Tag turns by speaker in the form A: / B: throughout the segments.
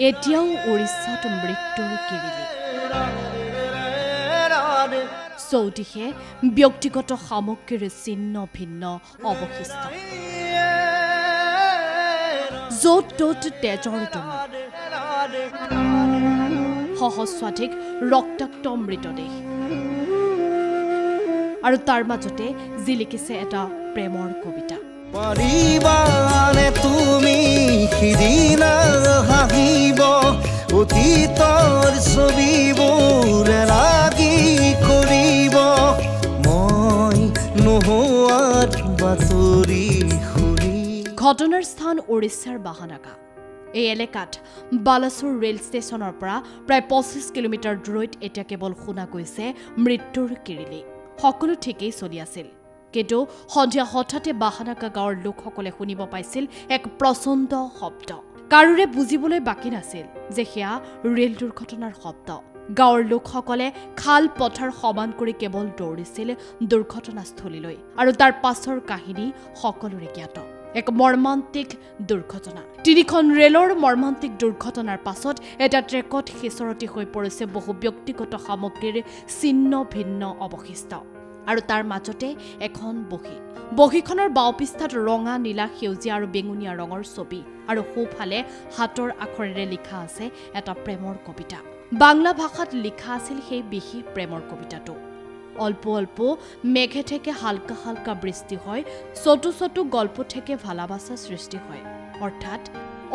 A: এতিয়াও উৰিষ্যাত মৃত্যুৰ কিৰিলি চৌদিশে ব্যক্তিগত সামগ্ৰীৰ ছিন্ন ভিন্ন অৱশিষ্ট য'ত ত'ত তেজৰ দমা সহস্ৰাধিক ৰক্তাক্ত মৃতদেহ আৰু তাৰ মাজতে জিলিকিছে এটা প্ৰেমৰ কবিতা
B: পৰিবানে তুমি সিদিনা হাঁহিব অতীতৰ ছবিবোৰ লাগি কৰিব মই নোহোৱাৰ বাতৰি শুনি
A: ঘটনাৰ স্থান উৰিষ্যাৰ বাহানাগা এই এলেকাত বালাসুৰ ৰেল ষ্টেচনৰ পৰা প্ৰায় 25 কিলোমিটাৰ দূৰৈত এতিয়া কেৱল শুনা গৈছে মৃত্যুৰ কিৰিলি সকলো ঠিকেই চলি আছিল কিন্তু সন্ধিয়া হঠাতে বাহানাগা গাঁৱৰ লোকসকলে শুনিব পাইছিল এক প্ৰচণ্ড শব্দ কাৰোৰে বুজিবলৈ বাকী নাছিল যে সেয়া ৰেল দুৰ্ঘটনাৰ শব্দ গাঁৱৰ লোকসকলে খাল পথাৰ সমান কৰি কেৱল দৌৰিছিল দুৰ্ঘটনাস্থলীলৈ আৰু তাৰ পাছৰ কাহিনী সকলোৰে জ্ঞাত এক মৰ্মান্তিক দুৰ্ঘটনা তিনিখন ৰেলৰ মৰ্মান্তিক দুৰ্ঘটনাৰ পাছত এটা ট্ৰেকত সিঁচৰতি হৈ পৰিছে বহু ব্যক্তিগত সামগ্ৰীৰ ছিন্ন ভিন্ন অৱশিষ্ট আৰু তাৰ মাজতে এখন বহীখনৰ বাওপৃষ্ঠাত ৰঙা নীলা সেউজীয়া আৰু বেঙুনীয়া ৰঙৰ ছবি আৰু সোঁফালে হাতৰ আখৰেৰে লিখা আছে এটা প্ৰেমৰ কবিতা বাংলা ভাষাত লিখা আছিল সেই বিশেষ প্ৰেমৰ কবিতাটো অল্প অল্প মেঘে থেকে হালকা হালকা বৃষ্টি হয় ছোট ছোট গল্প থেকে ভালোবাসা সৃষ্টি হয় অৰ্থাৎ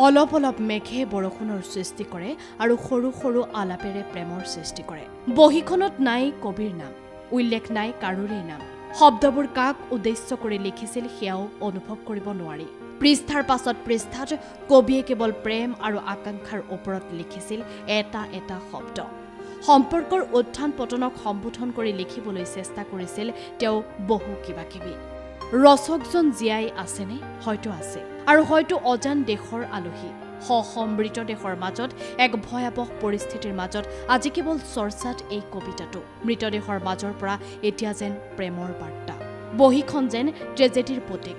A: অলপ অলপ মেঘে বৰষুণৰ সৃষ্টি কৰে আৰু সৰু সৰু আলাপেৰে প্ৰেমৰ সৃষ্টি কৰে বহীখনত নাই কবিৰ নাম উল্লেখ নাই কাৰোৰে নাম শব্দবোৰ কাক উদ্দেশ্য কৰি লিখিছিল সেয়াও অনুভৱ কৰিব নোৱাৰি পৃষ্ঠাৰ পাছত পৃষ্ঠাত কবিয়ে কেৱল প্ৰেম আৰু আকাংক্ষাৰ ওপৰত লিখিছিল এটা এটা শব্দ সম্পৰ্কৰ উত্থান পতনক সম্বোধন কৰি লিখিবলৈ চেষ্টা কৰিছিল তেওঁ বহু কিবা কিবি ৰচকজন জীয়াই আছেনে হয়তো আছে আৰু হয়তো অজান দেশৰ আলহী সমৃদ্ধ দেশৰ মাজত এক ভয়াবহ পৰিস্থিতিৰ মাজত আজি কেৱল চৰ্চাত এই কবিতাটো মৃতদেহৰ মাজৰ পৰা এতিয়া যেন প্ৰেমৰ বাৰ্তা বহীখন যেন ট্ৰেজেডিৰ প্ৰতীক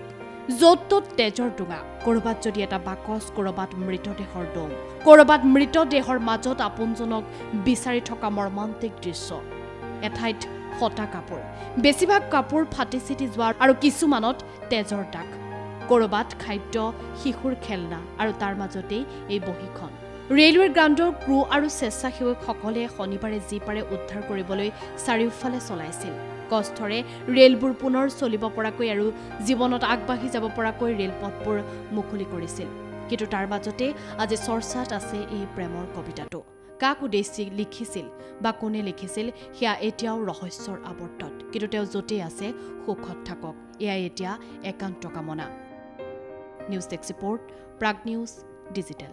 A: য'ত ত'ত তেজৰ ডোঙা কৰবাত যদি এটা বাকচ কৰবাত মৃতদেহৰ দম কৰবাত মৃতদেহৰ মাজত আপোনজনক বিচাৰি থকা মৰ্মান্তিক দৃশ্য এঠাইত ফটা কাপোৰ বেছিভাগ কাপোৰ ফাটি চিটি যোৱাৰ আৰু কিছুমানত তেজৰ দাগ কৰবাত খাদ্য শিশুৰ খেলনা আৰু তাৰ মাজতেই এই বহীখন ৰেলৱে গ্ৰাউণ্ডৰ ক্ৰু আৰু স্বেচ্ছাসেৱকসকলে শনিবাৰে যি পাৰে উদ্ধাৰ কৰিবলৈ চাৰিওফালে চলাইছিল কষ্টৰে ৰেলবোৰ পুনৰ চলিব পৰাকৈ আৰু জীৱনত আগবাঢ়ি যাব পৰাকৈ ৰেলপথবোৰ মুকলি কৰিছিল কিন্তু তাৰ মাজতে আজি চৰ্চাত আছে এই প্ৰেমৰ কবিতাটো কাক উদ্দেশ্যি লিখিছিল বা কোনে লিখিছিল সেয়া এতিয়াও ৰহস্যৰ আৱৰ্তত কিন্তু তেওঁ য'তেই আছে সুখত থাকক এয়াই এতিয়া একান্ত কামনা news desk report Prag news digital